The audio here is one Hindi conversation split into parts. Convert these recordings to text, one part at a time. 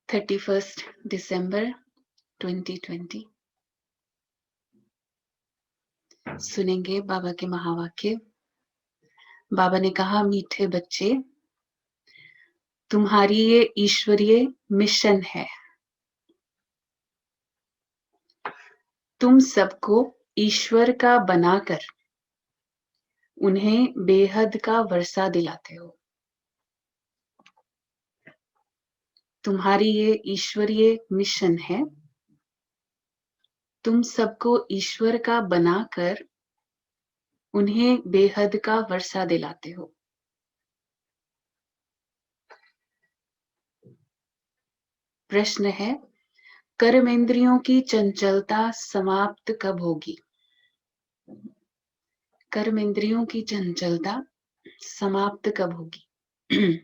31 दिसंबर 2020 सुनेंगे बाबा के महावाक्य। बाबा ने कहा, मीठे बच्चे, तुम्हारी ये ईश्वरीय मिशन है। तुम सबको ईश्वर का बनाकर उन्हें बेहद का वर्षा दिलाते हो। तुम्हारी ये ईश्वरीय मिशन है। तुम सबको ईश्वर का बनाकर उन्हें बेहद का वर्षा दिलाते हो। प्रश्न है, कर्मेंद्रियों की चंचलता समाप्त कब होगी? कर्मेंद्रियों की चंचलता समाप्त कब होगी?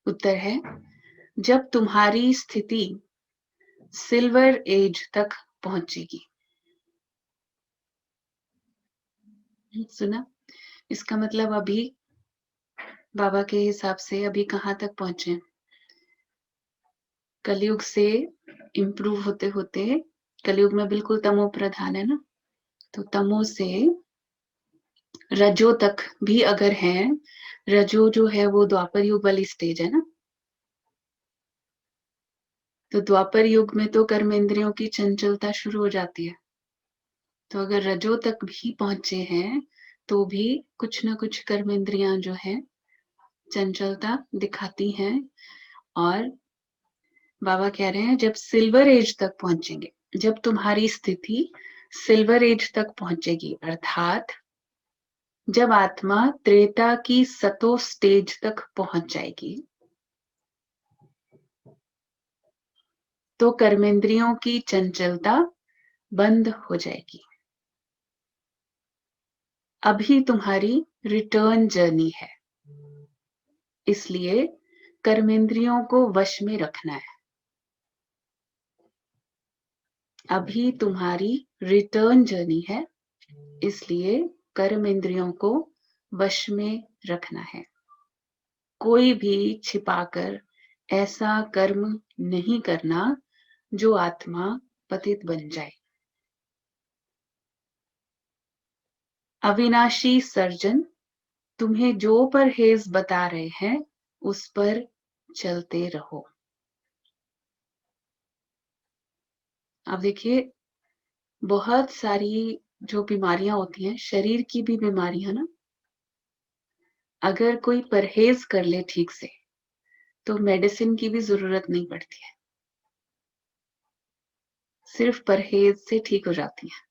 उत्तर है, जब तुम्हारी स्थिति सिल्वर एज तक पहुंचेगी। सुना? इसका मतलब अभी बाबा के हिसाब से अभी कहाँ तक पहुंचे? कलयुग से इम्प्रूव होते होते, कलयुग में बिल्कुल तमो प्रधान है ना, तो तमो से रजो तक भी अगर है, रजो जो है वो द्वापर युग वाली स्टेज है ना, तो द्वापर युग में तो कर्मेंद्रियों की चंचलता शुरू हो जाती है। तो अगर रजो तक भी पहुंचे हैं तो भी कुछ ना कुछ कर्मेंद्रियां जो है चंचलता दिखाती हैं। और बाबा कह रहे हैं, जब सिल्वर एज तक पहुंचेंगे, जब तुम्हारी स्थिति सिल्वर एज तक पहुंचेगी, अर्थात जब आत्मा त्रेता की सतो स्टेज तक पहुंच जाएगी, तो कर्मेंद्रियों की चंचलता बंद हो जाएगी। अभी तुम्हारी रिटर्न जर्नी है, इसलिए कर्मेंद्रियों को वश में रखना है। अभी तुम्हारी रिटर्न जर्नी है, इसलिए कर्मेंद्रियों को वश में रखना है। कोई भी छिपाकर ऐसा कर्म नहीं करना जो आत्मा पतित बन जाए। अविनाशी सर्जन तुम्हें जो परहेज बता रहे हैं उस पर चलते रहो। अब देखिए, बहुत सारी जो बीमारियां होती हैं, शरीर की भी बीमारियां ना, अगर कोई परहेज कर ले ठीक से तो मेडिसिन की भी जरूरत नहीं पड़ती है, सिर्फ परहेज से ठीक हो जाती है।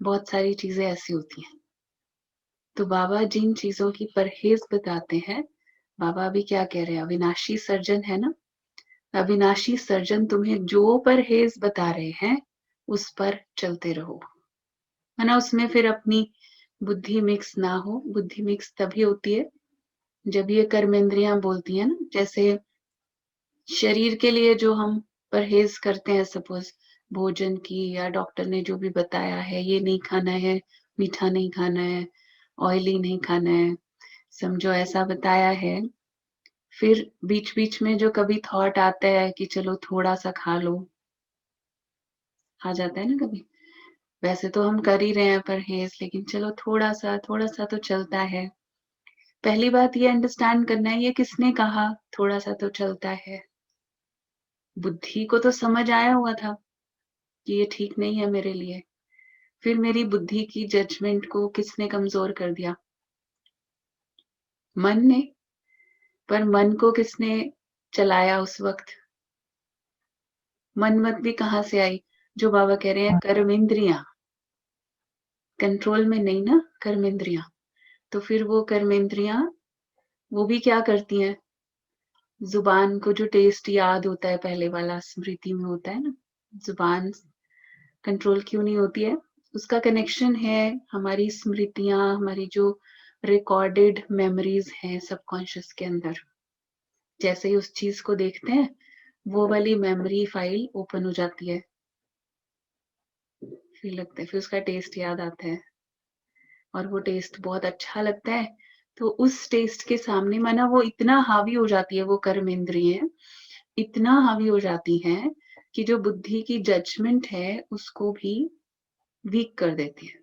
बहुत सारी चीजें ऐसी होती हैं। तो बाबा जिन चीजों की परहेज बताते हैं, बाबा अभी क्या कह रहे हैं? अविनाशी सर्जन है ना, अविनाशी सर्जन तुम्हें जो परहेज बता रहे हैं उस पर चलते रहो। है ना, उसमें फिर अपनी बुद्धि मिक्स ना हो। बुद्धि मिक्स तभी होती है जब ये कर्मेंद्रियां बोलती है ना, जैसे शरीर के लिए जो हम परहेज करते हैं, सपोज भोजन की, या डॉक्टर ने जो भी बताया है, ये नहीं खाना है, मीठा नहीं खाना है, ऑयली नहीं खाना है, समझो ऐसा बताया है। फिर बीच बीच में जो कभी थॉट आता है कि चलो थोड़ा सा खा लो, आ जाता है ना कभी। वैसे तो हम कर ही रहे हैं परहेज, लेकिन चलो थोड़ा सा तो चलता है। पहली बात ये अंडरस्टैंड करना है, ये किसने कहा थोड़ा सा तो चलता है? बुद्धि को तो समझ आया हुआ था कि ये ठीक नहीं है मेरे लिए। फिर मेरी बुद्धि की जजमेंट को किसने कमजोर कर दिया? मन ने। पर मन को किसने चलाया उस वक्त? मनमत भी कहाँ से आई? जो बाबा कह रहे हैं कर्मेंद्रियां, कंट्रोल में नहीं ना कर्मेंद्रियां। तो फिर वो कर्मेंद्रियां वो भी क्या करती हैं? जुबान को जो टेस्ट याद होता है पहले वाला, स्मृति में होता है ना, जुबान कंट्रोल क्यों नहीं होती है? उसका कनेक्शन है हमारी स्मृतियां, हमारी जो रिकॉर्डेड मेमोरीज हैं सबकॉन्शियस के अंदर। जैसे ही उस चीज को देखते हैं, वो वाली मेमोरी फाइल ओपन हो जाती है, फिर लगता है, फिर उसका टेस्ट याद आता है और वो टेस्ट बहुत अच्छा लगता है। तो उस टेस्ट के सामने माना वो इतना हावी हो जाती है वो कर्म इंद्रिय, इतना हावी हो जाती हैं कि जो बुद्धि की जजमेंट है उसको भी वीक कर देती है।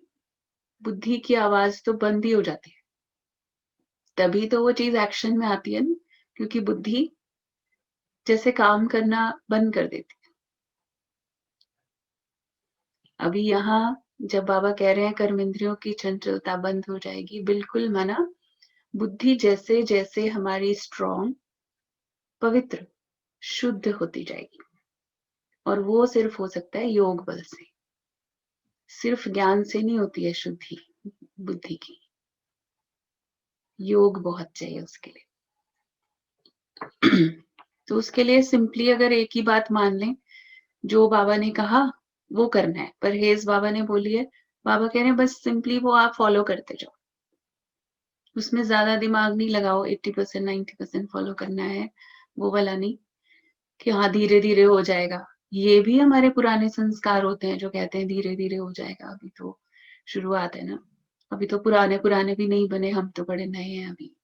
बुद्धि की आवाज तो बंद ही हो जाती है, तभी तो वो चीज एक्शन में आती है ना, क्योंकि बुद्धि जैसे काम करना बंद कर देती है। अभी यहाँ जब बाबा कह रहे हैं कर्मेंद्रियों की चंचलता बंद हो जाएगी, बिल्कुल माना, बुद्धि जैसे जैसे हमारी स्ट्रॉन्ग, पवित्र, शुद्ध होती जाएगी, और वो सिर्फ हो सकता है योग बल से, सिर्फ ज्ञान से नहीं होती है शुद्धि बुद्धि की, योग बहुत चाहिए उसके लिए। तो उसके लिए सिंपली अगर एक ही बात मान लें, जो बाबा ने कहा वो करना है, परहेज बाबा ने बोली है, बाबा कह रहे हैं बस सिंपली वो आप फॉलो करते जाओ, उसमें ज्यादा दिमाग नहीं लगाओ, 80% 90% फॉलो करना है, वो वाला नहीं कि हाँ धीरे धीरे हो जाएगा। ये भी हमारे पुराने संस्कार होते हैं जो कहते हैं धीरे धीरे हो जाएगा, अभी तो शुरुआत है ना, अभी तो पुराने पुराने भी नहीं बने, हम तो बड़े नए हैं अभी।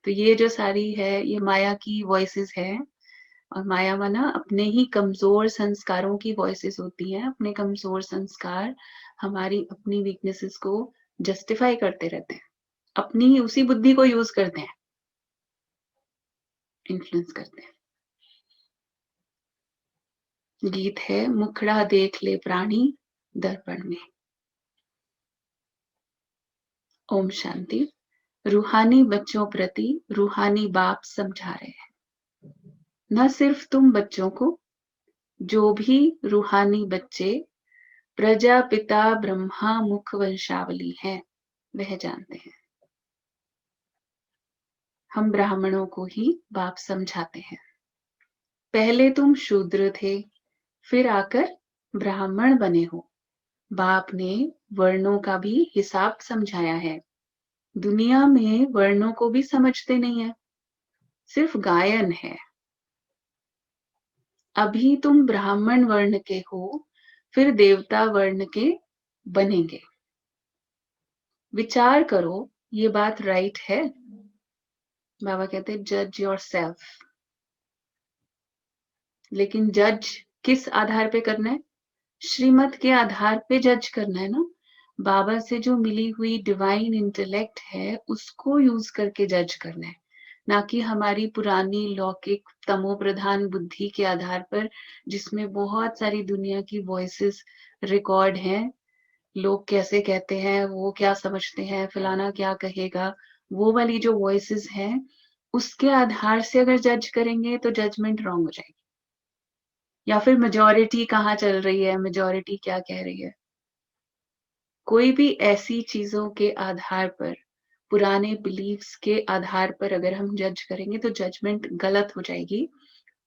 तो ये जो सारी है ये माया की वॉइसेस है, और माया माना अपने ही कमजोर संस्कारों की वॉइसेस होती हैं। अपने कमजोर संस्कार हमारी अपनी वीकनेसेस को जस्टिफाई करते रहते हैं, अपनी ही उसी बुद्धि को यूज करते हैं, इन्फ्लुएंस करते हैं। गीत है, मुखड़ा देख ले प्राणी दर्पण में। ओम शांति। रूहानी बच्चों प्रति रूहानी बाप समझा रहे हैं, न सिर्फ तुम बच्चों को, जो भी रूहानी बच्चे प्रजापिता ब्रह्मा मुख वंशावली है वह जानते हैं। हम ब्राह्मणों को ही बाप समझाते हैं। पहले तुम शूद्र थे, फिर आकर ब्राह्मण बने हो। बाप ने वर्णों का भी हिसाब समझाया है। दुनिया में वर्णों को भी समझते नहीं है, सिर्फ गायन है। अभी तुम ब्राह्मण वर्ण के हो, फिर देवता वर्ण के बनेंगे। विचार करो, ये बात राइट है? बाबा कहते हैं जज योर सेल्फ। लेकिन जज किस आधार पे करना है? श्रीमत के आधार पे जज करना है ना। बाबा से जो मिली हुई डिवाइन इंटेलेक्ट है उसको यूज करके जज करना है, ना कि हमारी पुरानी लौकिक तमो प्रधान बुद्धि के आधार पर, जिसमें बहुत सारी दुनिया की वॉइसेस रिकॉर्ड हैं। लोग कैसे कहते हैं, वो क्या समझते हैं, फलाना क्या कहेगा, वो वाली जो वॉइसेस हैं उसके आधार से अगर जज करेंगे तो जजमेंट रॉन्ग हो जाएगी। या फिर मेजॉरिटी कहाँ चल रही है, मेजॉरिटी क्या कह रही है, कोई भी ऐसी चीजों के आधार पर, पुराने बिलीफ्स के आधार पर अगर हम जज करेंगे तो जजमेंट गलत हो जाएगी।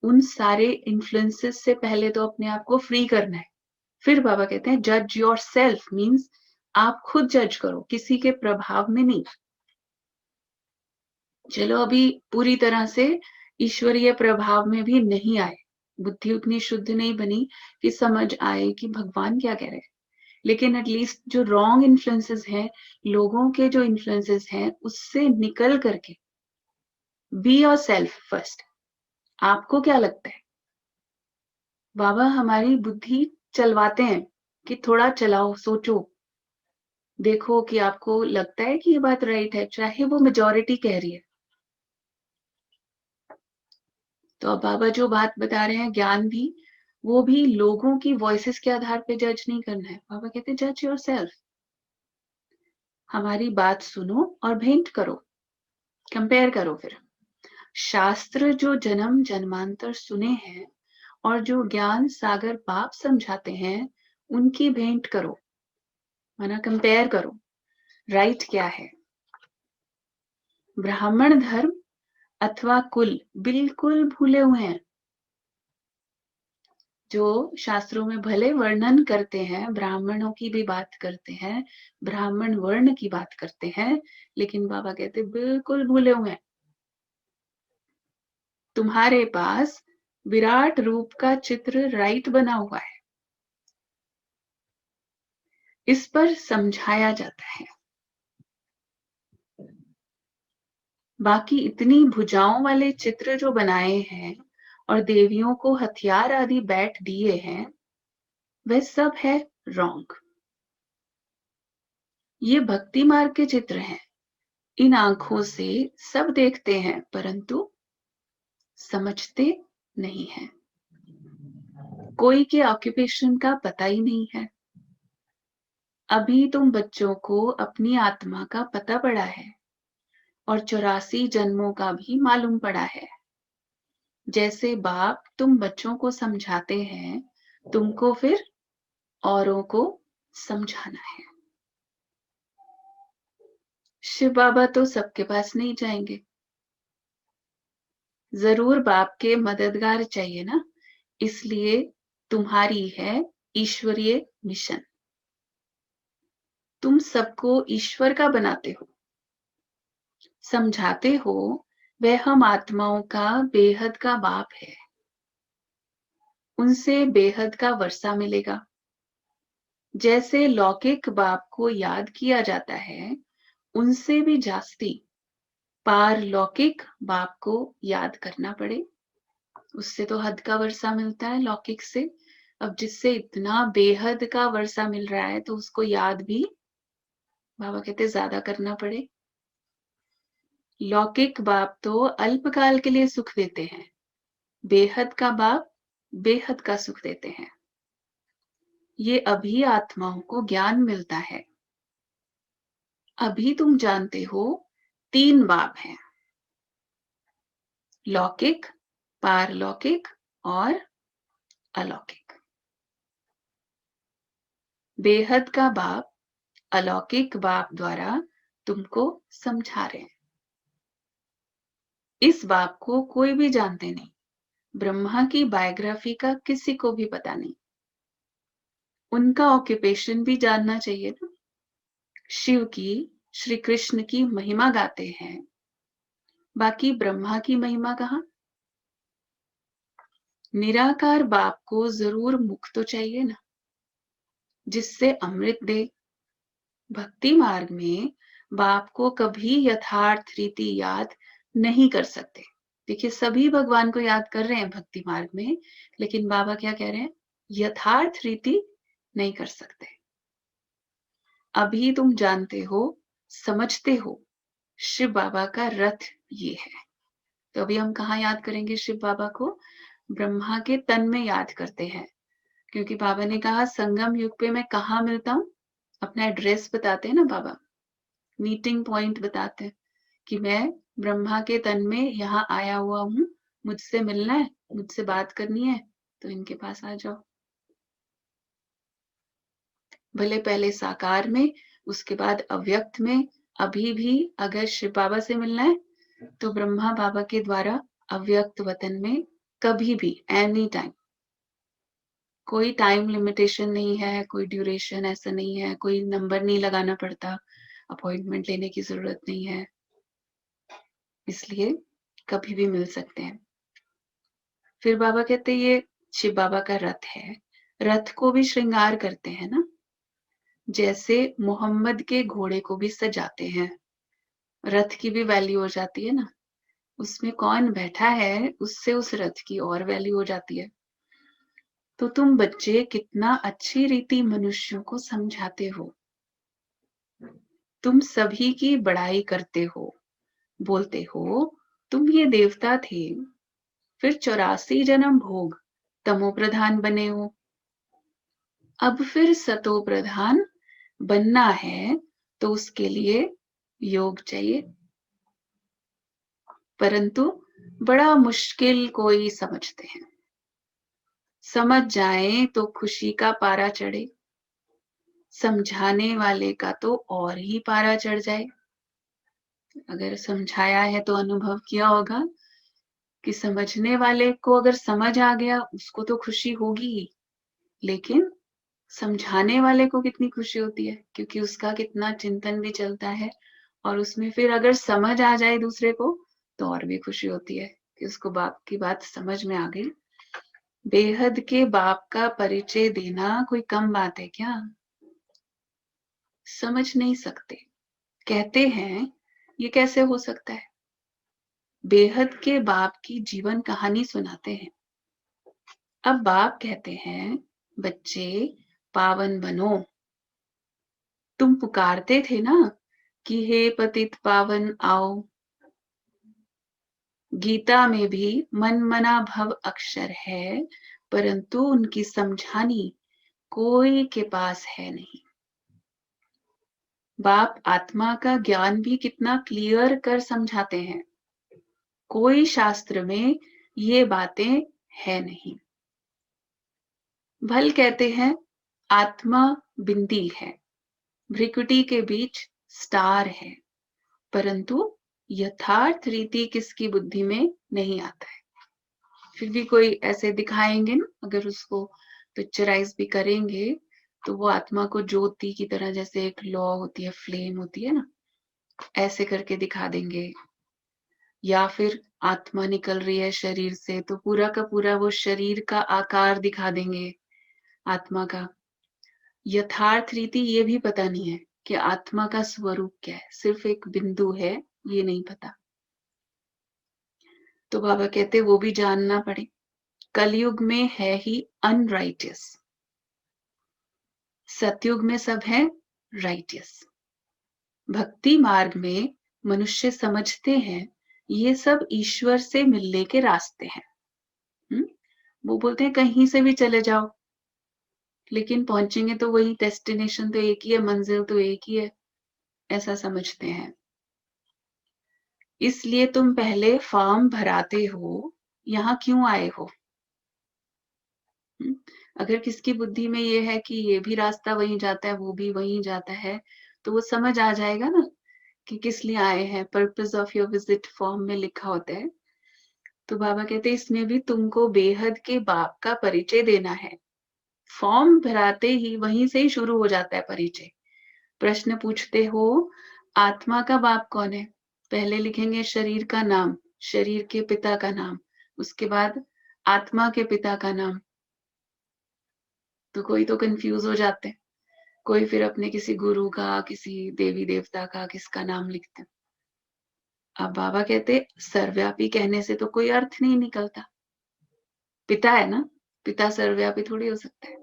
उन सारे इन्फ्लुएंसेस से पहले तो अपने आप को फ्री करना है। फिर बाबा कहते हैं जज योर सेल्फ, मीन्स आप खुद जज करो, किसी के प्रभाव में नहीं। चलो अभी पूरी तरह से ईश्वरीय प्रभाव में भी नहीं आए, बुद्धि उतनी शुद्ध नहीं बनी कि समझ आए कि भगवान क्या कह रहे हैं, लेकिन एटलीस्ट जो रॉन्ग इन्फ्लुएंसेस हैं, लोगों के जो इन्फ्लुएंसेस हैं, उससे निकल करके बी योर सेल्फ फर्स्ट। आपको क्या लगता है? बाबा हमारी बुद्धि चलवाते हैं कि थोड़ा चलाओ, सोचो, देखो कि आपको लगता है कि ये बात राइट है, चाहे वो मेजॉरिटी कह रही है। तो अब बाबा जो बात बता रहे हैं ज्ञान भी, वो भी लोगों की वॉइसेस के आधार पे जज नहीं करना है। बाबा कहते हैं जज योर सेल्फ, हमारी बात सुनो और भेंट करो, कंपेयर करो। फिर शास्त्र जो जन्म जन्मांतर सुने हैं और जो ज्ञान सागर बाप समझाते हैं, उनकी भेंट करो, माना कंपेयर करो, राइट क्या है। ब्राह्मण धर्म अथवा कुल बिल्कुल भूले हुए हैं। जो शास्त्रों में भले वर्णन करते हैं, ब्राह्मणों की भी बात करते हैं, ब्राह्मण वर्ण की बात करते हैं, लेकिन बाबा कहते बिल्कुल भूले हुए हैं। तुम्हारे पास विराट रूप का चित्र राइट बना हुआ है, इस पर समझाया जाता है। बाकी इतनी भुजाओं वाले चित्र जो बनाए हैं और देवियों को हथियार आदि बैठ दिए हैं, वह सब है रॉन्ग। ये भक्ति मार्ग के चित्र हैं। इन आंखों से सब देखते हैं परंतु समझते नहीं हैं। कोई के ऑक्यूपेशन का पता ही नहीं है। अभी तुम बच्चों को अपनी आत्मा का पता पड़ा है और 84 जन्मों का भी मालूम पड़ा है। जैसे बाप तुम बच्चों को समझाते हैं, तुमको फिर औरों को समझाना है। शिव बाबा तो सबके पास नहीं जाएंगे, जरूर बाप के मददगार चाहिए ना। इसलिए तुम्हारी है ईश्वरीय मिशन। तुम सबको ईश्वर का बनाते हो, समझाते हो वह हम आत्माओं का बेहद का बाप है। उनसे बेहद का वर्षा मिलेगा। जैसे लौकिक बाप को याद किया जाता है, उनसे भी जास्ती पारलौकिक बाप को याद करना पड़े। उससे तो हद का वर्षा मिलता है लौकिक से। अब जिससे इतना बेहद का वर्षा मिल रहा है तो उसको याद भी बाबा कहते ज्यादा करना पड़े। लौकिक बाप तो अल्पकाल के लिए सुख देते हैं, बेहद का बाप बेहद का सुख देते हैं। ये अभी आत्माओं को ज्ञान मिलता है। अभी तुम जानते हो 3 बाप हैं, लौकिक, पारलौकिक और अलौकिक। बेहद का बाप अलौकिक बाप द्वारा तुमको समझा रहे हैं। इस बाप को कोई भी जानते नहीं। ब्रह्मा की बायोग्राफी का किसी को भी पता नहीं। उनका ऑक्यूपेशन भी जानना चाहिए ना। शिव की, श्री कृष्ण की महिमा गाते हैं, बाकी ब्रह्मा की महिमा कहाँ। निराकार बाप को जरूर मुख तो चाहिए ना, जिससे अमृत दे। भक्ति मार्ग में बाप को कभी यथार्थ रीति याद नहीं कर सकते। देखिए सभी भगवान को याद कर रहे हैं भक्ति मार्ग में, लेकिन बाबा क्या कह रहे हैं, यथार्थ रीति नहीं कर सकते। अभी तुम जानते हो, समझते हो शिव बाबा का रथ ये है। तो अभी हम कहाँ याद करेंगे शिव बाबा को, ब्रह्मा के तन में याद करते हैं। क्योंकि बाबा ने कहा संगम युग पे मैं कहाँ मिलता हूँ, अपना एड्रेस बताते हैं ना बाबा, मीटिंग पॉइंट बताते हैं कि मैं ब्रह्मा के तन में यहाँ आया हुआ हूँ, मुझसे मिलना है, मुझसे बात करनी है तो इनके पास आ जाओ। भले पहले साकार में, उसके बाद अव्यक्त में। अभी भी अगर शिव बाबा से मिलना है तो ब्रह्मा बाबा के द्वारा अव्यक्त वतन में कभी भी, एनी टाइम। कोई टाइम लिमिटेशन नहीं है, कोई ड्यूरेशन ऐसा नहीं है, कोई नंबर नहीं लगाना पड़ता, अपॉइंटमेंट लेने की जरूरत नहीं है। इसलिए कभी भी मिल सकते हैं। फिर बाबा कहते ये शिव बाबा का रथ है, रथ को भी श्रृंगार करते हैं ना। जैसे मोहम्मद के घोड़े को भी सजाते हैं, रथ की भी वैल्यू हो जाती है ना। उसमें कौन बैठा है उससे उस रथ की और वैल्यू हो जाती है। तो तुम बच्चे कितना अच्छी रीति मनुष्यों को समझाते हो। तुम सभी की बड़ाई करते हो, बोलते हो तुम ये देवता थे, फिर 84 जन्म भोग तमो प्रधान बने हो, अब फिर सतो प्रधान बनना है तो उसके लिए योग चाहिए। परंतु बड़ा मुश्किल कोई समझते हैं। समझ जाए तो खुशी का पारा चढ़े, समझाने वाले का तो और ही पारा चढ़ जाए। अगर समझाया है तो अनुभव किया होगा कि समझने वाले को अगर समझ आ गया उसको तो खुशी होगी ही, लेकिन समझाने वाले को कितनी खुशी होती है, क्योंकि उसका कितना चिंतन भी चलता है। और उसमें फिर अगर समझ आ जाए दूसरे को तो और भी खुशी होती है कि उसको बाप की बात समझ में आ गई। बेहद के बाप का परिचय देना कोई कम बात है क्या। समझ नहीं सकते, कहते हैं ये कैसे हो सकता है, बेहद के बाप की जीवन कहानी सुनाते हैं। अब बाप कहते हैं, बच्चे पावन बनो। तुम पुकारते थे ना कि हे पतित पावन आओ। गीता में भी मन मना भव अक्षर है, परंतु उनकी समझानी कोई के पास है नहीं। बाप आत्मा का ज्ञान भी कितना क्लियर कर समझाते हैं। कोई शास्त्र में ये बातें है नहीं। भल कहते हैं आत्मा बिंदी है, भ्रिकुटी के बीच स्टार है, परंतु यथार्थ रीति किसकी बुद्धि में नहीं आता है। फिर भी कोई ऐसे दिखाएंगे ना, अगर उसको पिक्चराइज भी करेंगे तो वो आत्मा को ज्योति की तरह, जैसे एक लौ होती है, फ्लेम होती है ना, ऐसे करके दिखा देंगे। या फिर आत्मा निकल रही है शरीर से तो पूरा का पूरा वो शरीर का आकार दिखा देंगे आत्मा का। यथार्थ रीति ये भी पता नहीं है कि आत्मा का स्वरूप क्या है, सिर्फ एक बिंदु है, ये नहीं पता। तो बाबा कहते वो भी जानना पड़े। कलयुग में है ही अनराइटियस, सतयुग में सब है राइटियस। भक्ति मार्ग में मनुष्य समझते हैं ये सब ईश्वर से मिलने के रास्ते हैं। वो बोलते हैं कहीं से भी चले जाओ, लेकिन पहुंचेंगे तो वही, डेस्टिनेशन तो एक ही है, मंजिल तो एक ही है, ऐसा समझते हैं। इसलिए तुम पहले फॉर्म भराते हो, यहाँ क्यों आए हो। अगर किसकी बुद्धि में ये है कि ये भी रास्ता वहीं जाता है, वो भी वहीं जाता है, तो वो समझ आ जाएगा ना कि किस लिए आए हैं। Purpose of your visit form में लिखा होता है। तो बाबा कहते हैं इसमें भी तुमको बेहद के बाप का परिचय देना है। फॉर्म भराते ही वहीं से ही शुरू हो जाता है परिचय। प्रश्न पूछते हो आत्मा का बाप कौन है, पहले लिखेंगे शरीर का नाम, शरीर के पिता का नाम, उसके बाद आत्मा के पिता का नाम। तो कोई तो कंफ्यूज हो जाते हैं, कोई फिर अपने किसी गुरु का, किसी देवी देवता का, किसका नाम लिखते हैं। अब बाबा कहते सर्वव्यापी कहने से तो कोई अर्थ नहीं निकलता। पिता है ना, पिता सर्वव्यापी थोड़ी हो सकता है।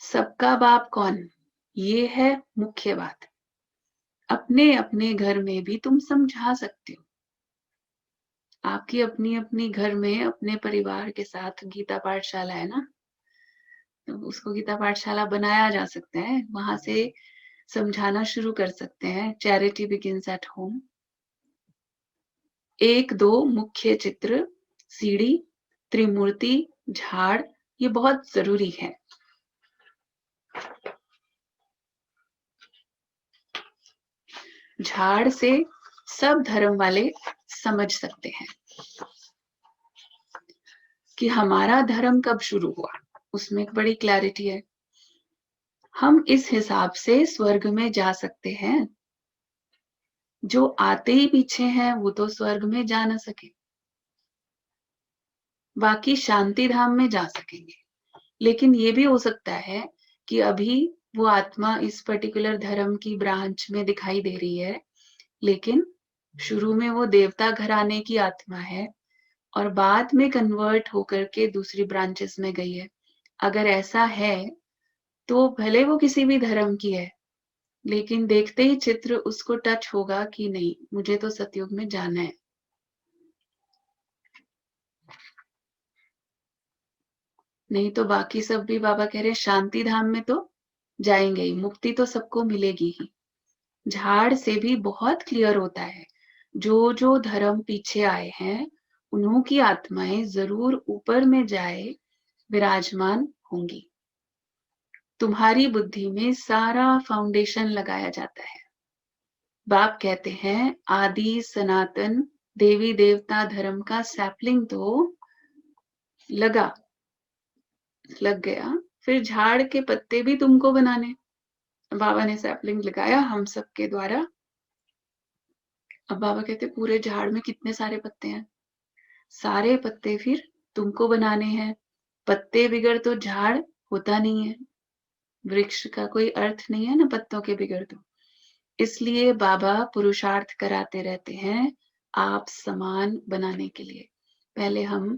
सबका बाप कौन, ये है मुख्य बात। अपने अपने घर में भी तुम समझा सकते हो। आपकी अपनी अपनी घर में अपने परिवार के साथ गीता पाठशाला है ना, तो उसको गीता पाठशाला बनाया जा सकता है, वहां से समझाना शुरू कर सकते हैं। Charity begins at home. एक दो मुख्य चित्र, सीढ़ी, त्रिमूर्ति, झाड़, ये बहुत जरूरी है। झाड़ से सब धर्म वाले समझ सकते हैं कि हमारा धर्म कब शुरू हुआ, उसमें एक बड़ी क्लैरिटी है। हम इस हिसाब से स्वर्ग में जा सकते हैं। जो आते ही पीछे हैं वो तो स्वर्ग में जा ना सके, बाकी शांति धाम में जा सकेंगे। लेकिन ये भी हो सकता है कि अभी वो आत्मा इस पर्टिकुलर धर्म की ब्रांच में दिखाई दे रही है, लेकिन शुरू में वो देवता घराने की आत्मा है और बाद में कन्वर्ट होकर के दूसरी ब्रांचेस में गई है। अगर ऐसा है तो भले वो किसी भी धर्म की है, लेकिन देखते ही चित्र उसको टच होगा कि नहीं, मुझे तो सतयुग में जाना है। नहीं तो बाकी सब भी बाबा कह रहे हैं शांति धाम में तो जाएंगे ही, मुक्ति तो सबको मिलेगी ही। झाड़ से भी बहुत क्लियर होता है, जो जो धर्म पीछे आए हैं उन्हों की आत्माएं जरूर ऊपर में जाए विराजमान होंगी। तुम्हारी बुद्धि में सारा फाउंडेशन लगाया जाता है। बाप कहते हैं आदि सनातन देवी देवता धर्म का सैपलिंग तो लग गया, फिर झाड़ के पत्ते भी तुमको बनाने। बाबा ने सैपलिंग लगाया हम सबके द्वारा। अब बाबा कहते पूरे झाड़ में कितने सारे पत्ते हैं, सारे पत्ते फिर तुमको बनाने हैं। पत्ते बिगड़ तो झाड़ होता नहीं है, वृक्ष का कोई अर्थ नहीं है ना पत्तों के बिगड़ तो। इसलिए बाबा पुरुषार्थ कराते रहते हैं, आप समान बनाने के लिए। पहले हम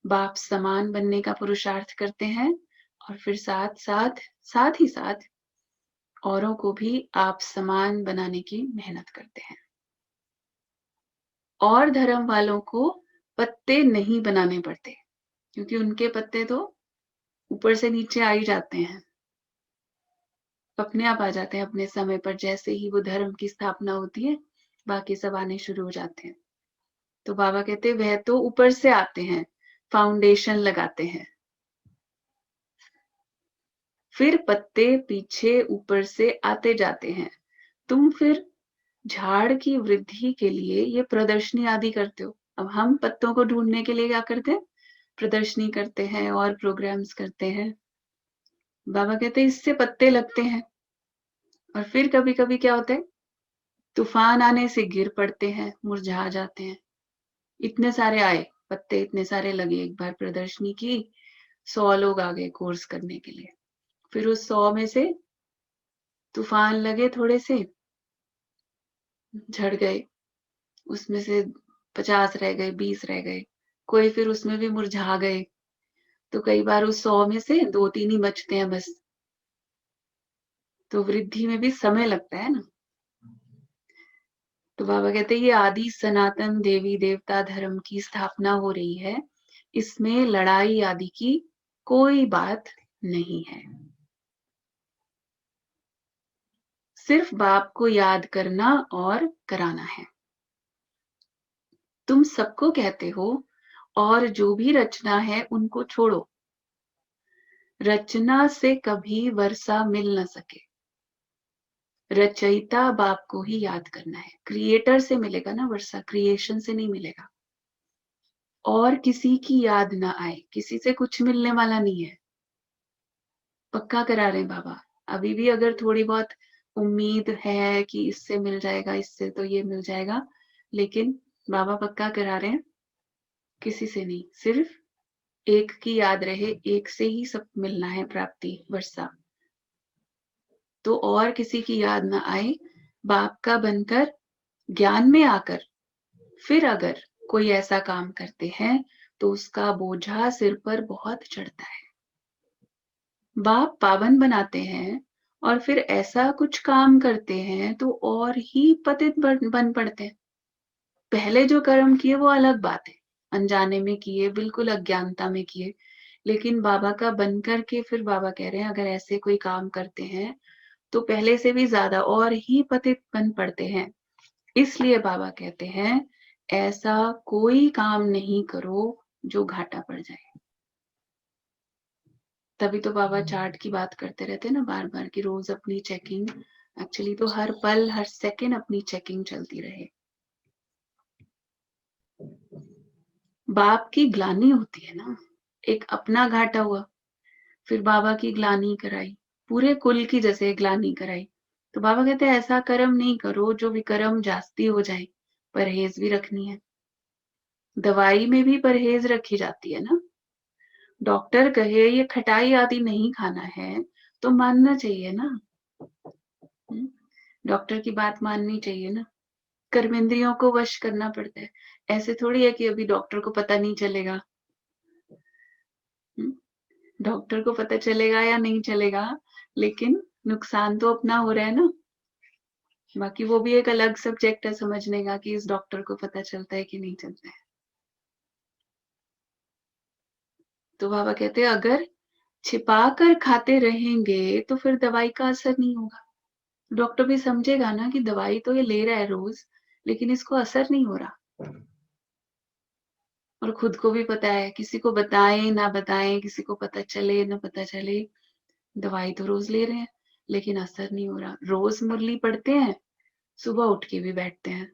बाप समान बनने का पुरुषार्थ करते हैं और फिर साथ ही साथ औरों को भी आप समान बनाने की मेहनत करते हैं। और धर्म वालों को पत्ते नहीं बनाने पड़ते, क्योंकि उनके पत्ते तो ऊपर से नीचे आ ही जाते हैं, अपने आप आ जाते हैं अपने समय पर। जैसे ही वो धर्म की स्थापना होती है, बाकी सब आने शुरू हो जाते हैं। तो बाबा कहते हैं वह तो ऊपर से आते हैं, फाउंडेशन लगाते हैं, फिर पत्ते पीछे ऊपर से आते जाते हैं। तुम फिर झाड़ की वृद्धि के लिए ये प्रदर्शनी आदि करते हो। अब हम पत्तों को ढूंढने के लिए क्या करते हैं? प्रदर्शनी करते हैं और प्रोग्राम्स करते हैं। बाबा कहते हैं इससे पत्ते लगते हैं और फिर कभी कभी क्या होता है, तूफान आने से गिर पड़ते हैं, मुरझा जाते हैं। इतने सारे आए पत्ते, इतने सारे लगे, एक बार प्रदर्शनी की, 100 लोग आ गए कोर्स करने के लिए। फिर उस 100 में से तूफान लगे, थोड़े से झड़ गए, उसमें से 50 रह गए, 20 रह गए, कोई फिर उसमें भी मुरझा गए। तो कई बार उस 100 में से 2-3 ही बचते हैं बस। तो वृद्धि में भी समय लगता है ना। तो बाबा कहते हैं ये आदि सनातन देवी देवता धर्म की स्थापना हो रही है, इसमें लड़ाई आदि की कोई बात नहीं है। सिर्फ बाप को याद करना और कराना है। तुम सबको कहते हो और जो भी रचना है उनको छोड़ो। रचना से कभी वर्षा मिल न सके। रचयिता बाप को ही याद करना है। क्रिएटर से मिलेगा ना वर्षा, क्रिएशन से नहीं मिलेगा। और किसी की याद ना आए, किसी से कुछ मिलने वाला नहीं है। पक्का करा रहे हैं बाबा। अभी भी अगर थोड़ी बहुत उम्मीद है कि इससे मिल जाएगा, इससे तो ये मिल जाएगा, लेकिन बाबा पक्का करा रहे हैं किसी से नहीं, सिर्फ एक की याद रहे, एक से ही सब मिलना है प्राप्ति वर्षा। तो और किसी की याद ना आए, बाप का बनकर ज्ञान में आकर फिर अगर कोई ऐसा काम करते हैं तो उसका बोझा सिर पर बहुत चढ़ता है। बाप पावन बनाते हैं और फिर ऐसा कुछ काम करते हैं तो और ही पतित बन पड़ते हैं। पहले जो कर्म किए वो अलग बात है, अनजाने में किए, बिल्कुल अज्ञानता में किए, लेकिन बाबा का बन करके फिर बाबा कह रहे हैं अगर ऐसे कोई काम करते हैं तो पहले से भी ज्यादा और ही पतित बन पड़ते हैं। इसलिए बाबा कहते हैं ऐसा कोई काम नहीं करो जो घाटा पड़ जाए। तभी तो बाबा चार्ट की बात करते रहते हैं ना बार बार कि रोज अपनी चेकिंग, एक्चुअली तो हर पल हर सेकंड अपनी चेकिंग चलती रहे। बाप की ग्लानि होती है ना, एक अपना घाटा हुआ, फिर बाबा की ग्लानि कराई, पूरे कुल की जैसे ग्लानि कराई। तो बाबा कहते हैं ऐसा कर्म नहीं करो जो विकर्म जास्ती हो जाए। परहेज भी रखनी है, दवाई में भी परहेज रखी जाती है ना। डॉक्टर कहे ये खटाई आदि नहीं खाना है तो मानना चाहिए ना। डॉक्टर की बात माननी चाहिए ना। कर्मेंद्रियों को वश करना पड़ता है। ऐसे थोड़ी है कि अभी डॉक्टर को पता नहीं चलेगा। डॉक्टर को पता चलेगा या नहीं चलेगा, लेकिन नुकसान तो अपना हो रहा है ना। बाकी वो भी एक अलग सब्जेक्ट है समझने का कि इस डॉक्टर को पता चलता है कि नहीं चलता है। तो बाबा कहते हैं अगर छिपा कर खाते रहेंगे तो फिर दवाई का असर नहीं होगा। डॉक्टर भी समझेगा ना कि दवाई तो ये ले रहा है रोज, लेकिन इसको असर नहीं हो रहा। और खुद को भी पता है, किसी को बताएं ना बताएं, किसी को पता चले ना पता चले, दवाई तो रोज ले रहे हैं लेकिन असर नहीं हो रहा। रोज मुरली पढ़ते हैं, सुबह उठ के भी बैठते हैं,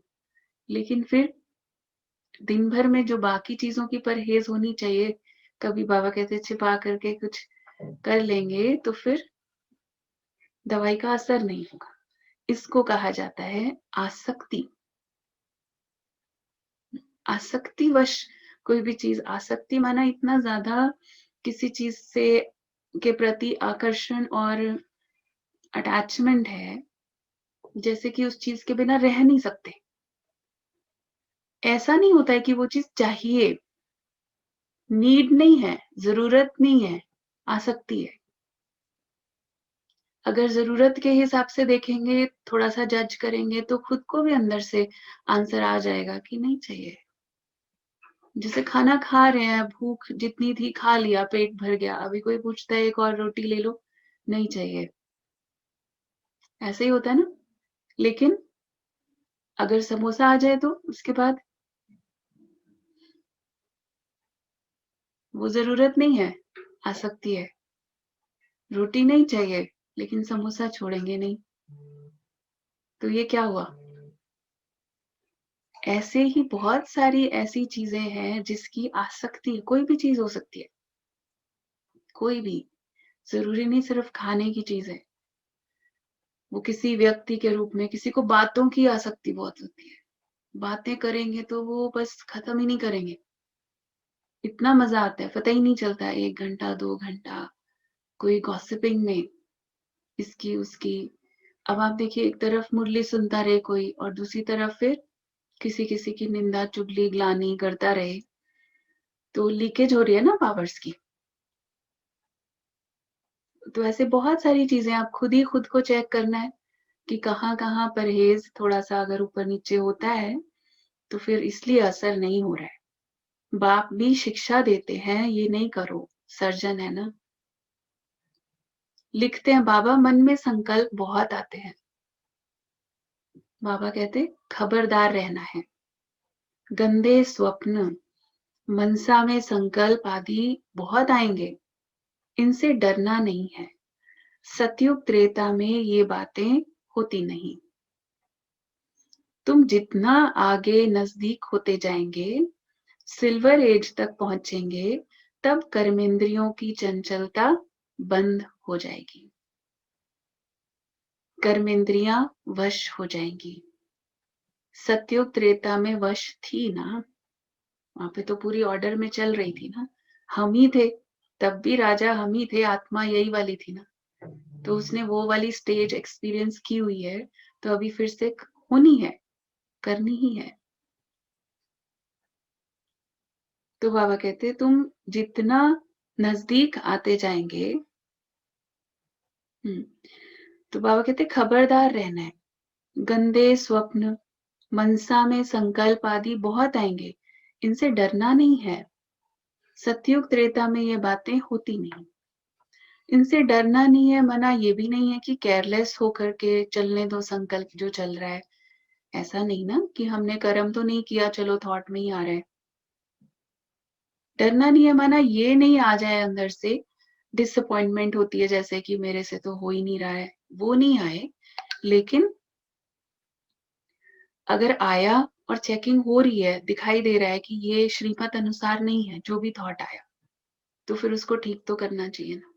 लेकिन फिर दिन भर में जो बाकी चीजों की परहेज होनी चाहिए, कभी बाबा कहते छिपा करके कुछ कर लेंगे तो फिर दवाई का असर नहीं होगा। इसको कहा जाता है आसक्ति। आसक्तिवश कोई भी चीज, आसक्ति माना इतना ज्यादा किसी चीज से के प्रति आकर्षण और अटैचमेंट है, जैसे कि उस चीज के बिना रह नहीं सकते। ऐसा नहीं होता है कि वो चीज चाहिए, नीड नहीं है, जरूरत नहीं है, आसक्ति है। अगर जरूरत के हिसाब से देखेंगे, थोड़ा सा जज करेंगे, तो खुद को भी अंदर से आंसर आ जाएगा कि नहीं चाहिए। जैसे खाना खा रहे हैं, भूख जितनी थी खा लिया, पेट भर गया, अभी कोई पूछता है एक और रोटी ले लो, नहीं चाहिए। ऐसे ही होता है ना। लेकिन अगर समोसा आ जाए तो उसके बाद वो जरूरत नहीं है, आसक्ति है। रोटी नहीं चाहिए, लेकिन समोसा छोड़ेंगे नहीं। तो ये क्या हुआ? ऐसे ही बहुत सारी ऐसी चीजें हैं जिसकी आसक्ति, कोई भी चीज हो सकती है, कोई भी, जरूरी नहीं सिर्फ खाने की चीज है। वो किसी व्यक्ति के रूप में, किसी को बातों की आसक्ति बहुत होती है, बातें करेंगे तो वो बस खत्म ही नहीं करेंगे। इतना मजा आता है, पता ही नहीं चलता, 1 घंटा 2 घंटा कोई गॉसिपिंग में, इसकी उसकी। अब आप देखिए, एक तरफ मुरली सुनता रहे कोई, और दूसरी तरफ फिर किसी किसी की निंदा चुगली ग्लानि करता रहे, तो लीकेज हो रही है ना पावर्स की। तो ऐसे बहुत सारी चीजें, आप खुद ही खुद को चेक करना है कि कहाँ कहाँ परहेज थोड़ा सा अगर ऊपर नीचे होता है, तो फिर इसलिए असर नहीं हो रहा है। बाप भी शिक्षा देते हैं, ये नहीं करो, सर्जन है ना। लिखते हैं बाबा, मन में संकल्प बहुत आते हैं। बाबा कहते खबरदार रहना है, गंदे स्वप्न, मनसा में संकल्प आदि बहुत आएंगे, इनसे डरना नहीं है। सतयुग त्रेता में ये बातें होती नहीं। तुम जितना आगे नजदीक होते जाएंगे, सिल्वर एज तक पहुंचेंगे, तब कर्मेंद्रियों की चंचलता बंद हो जाएगी, कर्मेंद्रियां वश हो जाएंगी। सतयुग त्रेता में वश थी ना, वहां पे तो पूरी ऑर्डर में चल रही थी ना, हम ही थे, तब भी राजा हम ही थे, आत्मा यही वाली थी ना। तो उसने वो वाली स्टेज एक्सपीरियंस की हुई है, तो अभी फिर से होनी है, करनी ही है। तो बाबा कहते तुम जितना नजदीक आते जाएंगे, हम्म, तो बाबा कहते खबरदार रहना है, गंदे स्वप्न, मनसा में संकल्प आदि बहुत आएंगे, इनसे डरना नहीं है। सतयुग त्रेता में ये बातें होती नहीं, इनसे डरना नहीं है। मना ये भी नहीं है कि केयरलेस होकर के चलने दो संकल्प जो चल रहा है, ऐसा नहीं ना कि हमने कर्म तो नहीं किया, चलो थॉट में ही आ रहा है। डरना नहीं है, माना ये नहीं आ जाए अंदर से डिसअपॉइंटमेंट होती है, जैसे कि मेरे से तो हो ही नहीं रहा है, वो नहीं आए। लेकिन अगर आया और चेकिंग हो रही है, दिखाई दे रहा है कि ये श्रीमत अनुसार नहीं है जो भी थॉट आया, तो फिर उसको ठीक तो करना चाहिए ना।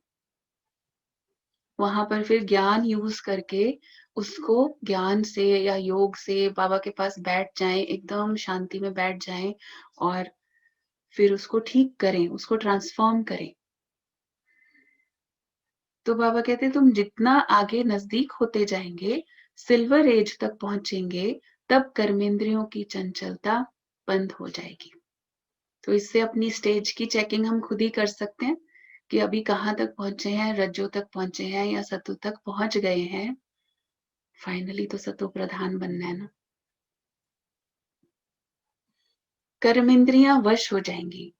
वहां पर फिर ज्ञान यूज करके उसको, ज्ञान से या योग से बाबा के पास बैठ जाएं, एकदम शांति में बैठ जाएं, और फिर उसको ठीक करें, उसको ट्रांसफॉर्म करें। तो बाबा कहते तुम जितना आगे नजदीक होते जाएंगे, सिल्वर एज तक पहुंचेंगे, तब कर्मेंद्रियों की चंचलता बंद हो जाएगी। तो इससे अपनी स्टेज की चेकिंग हम खुद ही कर सकते हैं कि अभी कहाँ तक पहुंचे हैं, रज्जो तक पहुंचे हैं या सतु तक पहुंच गए हैं। फाइनली तो सतो प्रधान बनना है ना। कर्मेंद्रियां वश हो जाएंगी,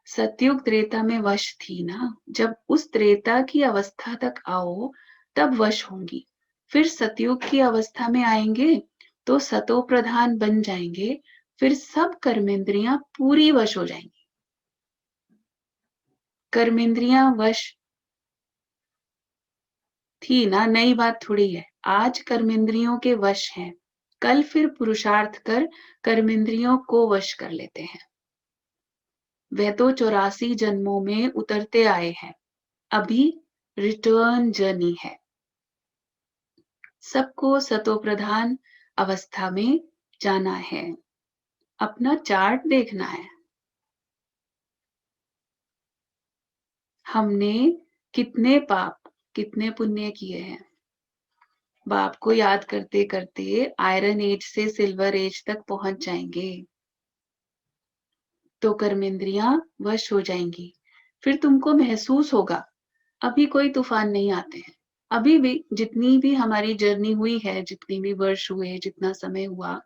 सतयुग त्रेता में वश थी ना, जब उस त्रेता की अवस्था तक आओ तब वश होंगी। फिर सतयुग की अवस्था में आएंगे तो सतो प्रधान बन जाएंगे, फिर सब कर्मेंद्रियां पूरी वश हो जाएंगी। कर्मेंद्रियां वश थी ना, नई बात थोड़ी है। आज कर्मेंद्रियों के वश हैं, कल फिर पुरुषार्थ कर कर्मेंद्रियों को वश कर लेते हैं। वह तो 84 जन्मों में उतरते आए हैं, अभी रिटर्न जर्नी है। सबको सतोप्रधान अवस्था में जाना है, अपना चार्ट देखना है। हमने कितने पाप कितने पुण्य किए हैं। बाप को याद करते करते आयरन एज से सिल्वर एज तक पहुंच जाएंगे। तो कर्मेंद्रियां वश हो जाएंगी। फिर तुमको महसूस होगा अभी कोई तूफान नहीं आते हैं। अभी भी जितनी भी हमारी जर्नी हुई है, जितनी भी वर्ष हुए, जितना समय हुआ,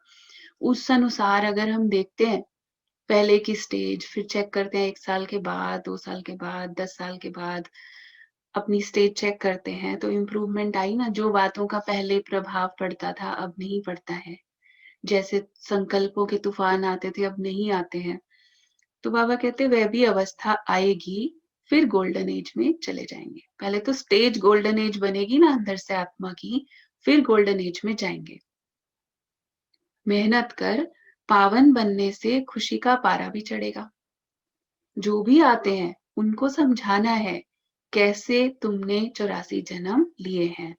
उस अनुसार अगर हम देखते हैं पहले की स्टेज, फिर चेक करते हैं 1 साल के बाद, 2 साल के बाद, 10 साल के बाद अपनी स्टेज चेक करते हैं, तो इम्प्रूवमेंट आई ना। जो बातों का पहले प्रभाव पड़ता था अब नहीं पड़ता है। जैसे संकल्पों के तूफान आते थे अब नहीं आते हैं। तो बाबा कहते वह भी अवस्था आएगी, फिर गोल्डन एज में चले जाएंगे। पहले तो स्टेज गोल्डन एज बनेगी ना अंदर से आत्मा की, फिर गोल्डन एज में जाएंगे। मेहनत कर पावन बनने से खुशी का पारा भी चढ़ेगा। जो भी आते हैं उनको समझाना है कैसे तुमने 84 जन्म लिए हैं।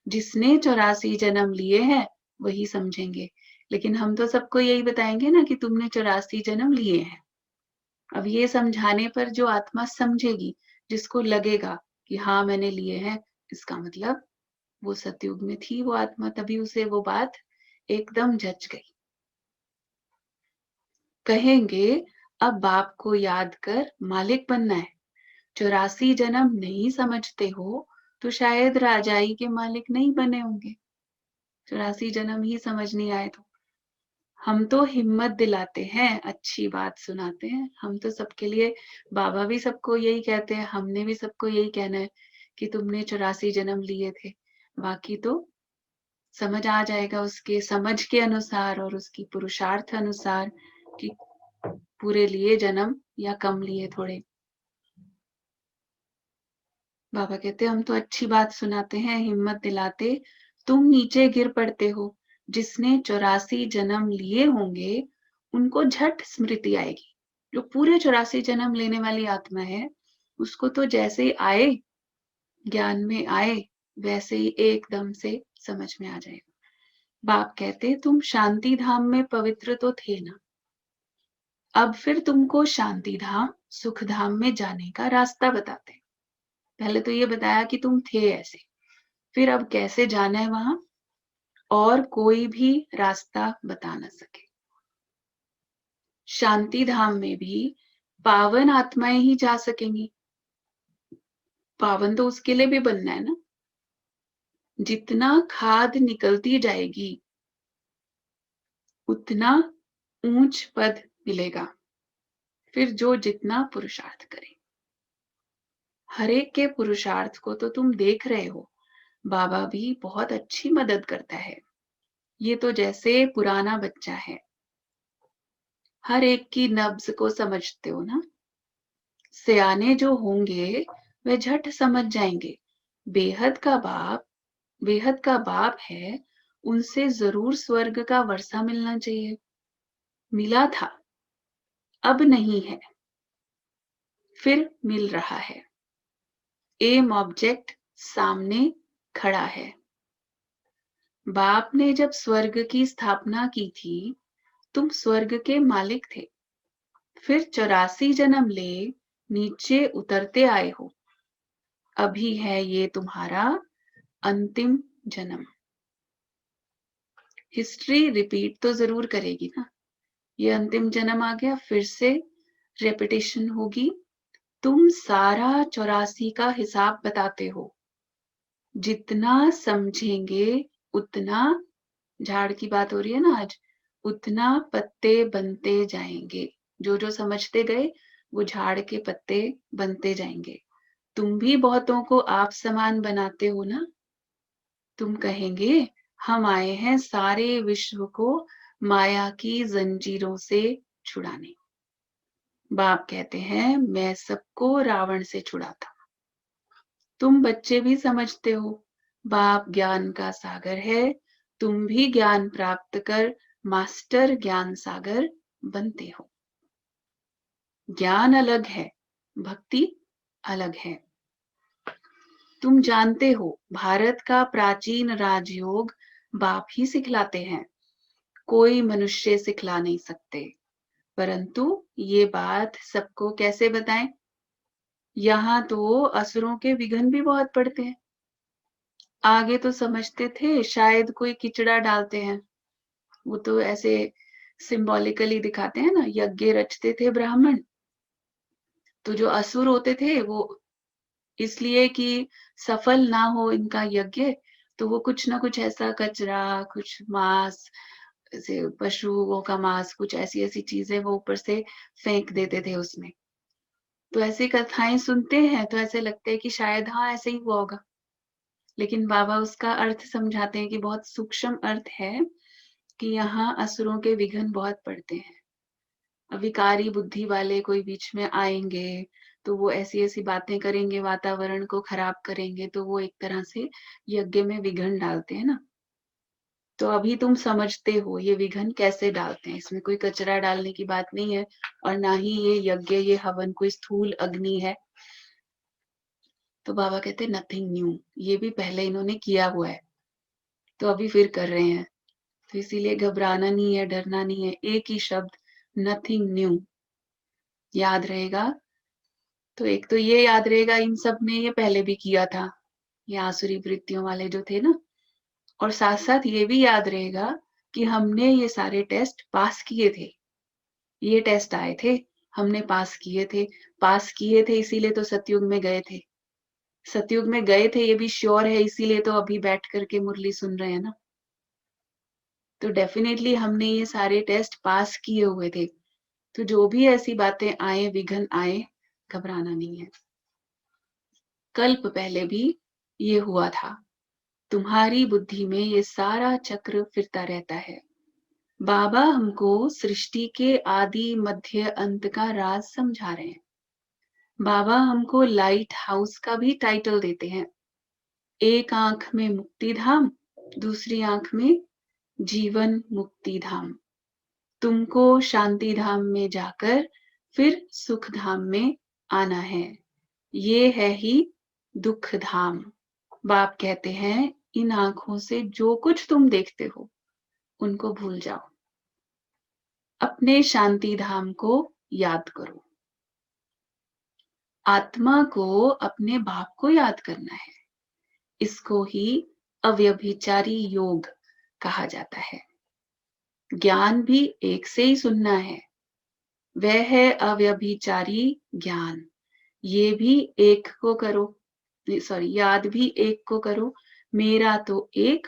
जिसने 84 जन्म लिए हैं वही समझेंगे, लेकिन हम तो सबको यही बताएंगे ना कि तुमने 84 जन्म लिए हैं। अब ये समझाने पर जो आत्मा समझेगी, जिसको लगेगा कि हाँ मैंने लिए हैं, इसका मतलब वो सतयुग में थी वो आत्मा, तभी उसे वो बात एकदम जच गई। कहेंगे अब बाप को याद कर मालिक बनना है। 84 जन्म नहीं समझते हो तो शायद राजाई के मालिक नहीं बने होंगे। 84 जन्म ही समझ नहीं आए तो हम तो हिम्मत दिलाते हैं, अच्छी बात सुनाते हैं। हम तो सबके लिए, बाबा भी सबको यही कहते हैं, हमने भी सबको यही कहना है कि तुमने 84 जन्म लिए थे। बाकी तो समझ आ जाएगा उसके समझ के अनुसार और उसकी पुरुषार्थ अनुसार कि पूरे लिए जन्म या कम लिए थोड़े। बाबा कहते हम तो अच्छी बात सुनाते हैं, हिम्मत दिलाते, तुम नीचे गिर पड़ते हो। जिसने 84 जन्म लिए होंगे उनको झट स्मृति आएगी। जो पूरे 84 जन्म लेने वाली आत्मा है उसको तो जैसे ही आए, ज्ञान में आए, वैसे ही एकदम से समझ में आ जाएगा। बाप कहते तुम शांति धाम में पवित्र तो थे ना, अब फिर तुमको शांति धाम सुख धाम में जाने का रास्ता बताते। पहले तो ये बताया कि तुम थे ऐसे, फिर अब कैसे जाना है वहां, और कोई भी रास्ता बता ना सके। शांति धाम में भी पावन आत्माएं ही जा सकेंगी। पावन तो उसके लिए भी बनना है ना। जितना खाद निकलती जाएगी उतना ऊंच पद मिलेगा, फिर जो जितना पुरुषार्थ करे। हर एक के पुरुषार्थ को तो तुम देख रहे हो, बाबा भी बहुत अच्छी मदद करता है। ये तो जैसे पुराना बच्चा है, हर एक की नब्ज को समझते हो ना। सयाने जो होंगे वे झट समझ जाएंगे। बेहद का बाप बेहद का बाप है, उनसे जरूर स्वर्ग का वर्षा मिलना चाहिए। मिला था, अब नहीं है, फिर मिल रहा है। एम ऑब्जेक्ट सामने खड़ा है। बाप ने जब स्वर्ग की स्थापना की थी तुम स्वर्ग के मालिक थे, फिर 84 जन्म ले नीचे उतरते आए हो। अभी है ये तुम्हारा अंतिम जन्म। हिस्ट्री रिपीट तो जरूर करेगी ना। ये अंतिम जन्म आ गया, फिर से रेपिटेशन होगी। तुम सारा 84 का हिसाब बताते हो। जितना समझेंगे उतना, झाड़ की बात हो रही है ना आज, उतना पत्ते बनते जाएंगे। जो जो समझते गए वो झाड़ के पत्ते बनते जाएंगे। तुम भी बहुतों को आप समान बनाते हो ना। तुम कहेंगे हम आए हैं सारे विश्व को माया की जंजीरों से छुड़ाने। बाप कहते हैं मैं सबको रावण से छुड़ाता। तुम बच्चे भी समझते हो बाप ज्ञान का सागर है। तुम भी ज्ञान प्राप्त कर मास्टर ज्ञान सागर बनते हो। ज्ञान अलग है, भक्ति अलग है। तुम जानते हो भारत का प्राचीन राजयोग बाप ही सिखलाते हैं, कोई मनुष्य सिखला नहीं सकते। परंतु ये बात सबको कैसे बताएं। यहाँ तो असुरों के विघ्न भी बहुत पड़ते हैं। आगे तो समझते थे शायद कोई किचड़ा डालते हैं, वो तो ऐसे सिंबॉलिकली दिखाते हैं ना, यज्ञ रचते थे ब्राह्मण, तो जो असुर होते थे वो इसलिए कि सफल ना हो इनका यज्ञ, तो वो कुछ ना कुछ ऐसा कचरा, कुछ मांस, जैसे पशुओं का मांस, कुछ ऐसी ऐसी चीजें वो ऊपर से फेंक देते थे उसमें। तो ऐसी कथाएं सुनते हैं तो ऐसे लगता है कि शायद हाँ ऐसे ही हुआ होगा, लेकिन बाबा उसका अर्थ समझाते हैं कि बहुत सूक्ष्म अर्थ है कि यहाँ असुरों के विघ्न बहुत पड़ते हैं। अविकारी बुद्धि वाले कोई बीच में आएंगे तो वो ऐसी ऐसी बातें करेंगे, वातावरण को खराब करेंगे, तो वो एक तरह से यज्ञ में विघ्न डालते हैं ना। तो अभी तुम समझते हो ये विघ्न कैसे डालते हैं, इसमें कोई कचरा डालने की बात नहीं है, और ना ही ये यज्ञ, ये हवन कोई स्थूल अग्नि है। तो बाबा कहते हैं नथिंग न्यू, ये भी पहले इन्होंने किया हुआ है, तो अभी फिर कर रहे हैं। तो इसीलिए घबराना नहीं है, डरना नहीं है, एक ही शब्द नथिंग न्यू याद रहेगा। तो एक तो ये याद रहेगा इन सब ने ये पहले भी किया था, ये आसुरी वृत्तियों वाले जो थे ना, और साथ साथ ये भी याद रहेगा कि हमने ये सारे टेस्ट पास किए थे, ये टेस्ट आए थे, हमने पास किए थे इसीलिए तो सतयुग में गए थे, सतयुग में गए थे ये भी श्योर है, इसीलिए तो अभी बैठ करके मुरली सुन रहे हैं ना। तो डेफिनेटली हमने ये सारे टेस्ट पास किए हुए थे, तो जो भी ऐसी बातें आए, विघ्न आए, घबराना नहीं है। कल्प पहले भी ये हुआ था, तुम्हारी बुद्धि में ये सारा चक्र फिरता रहता है। बाबा हमको सृष्टि के आदि मध्य अंत का राज समझा रहे हैं। बाबा हमको लाइट हाउस का भी टाइटल देते हैं। एक आंख में मुक्ति धाम, दूसरी आंख में जीवन मुक्ति धाम। तुमको शांति धाम में जाकर फिर सुख धाम में आना है, ये है ही दुख धाम। बाप कहते हैं इन आंखों से जो कुछ तुम देखते हो उनको भूल जाओ, अपने शांति धाम को याद करो। आत्मा को अपने बाप को याद करना है, इसको ही अव्यभिचारी योग कहा जाता है। ज्ञान भी एक से ही सुनना है, वह है अव्यभिचारी ज्ञान। ये भी एक को करो, सॉरी याद भी एक को करो, मेरा तो एक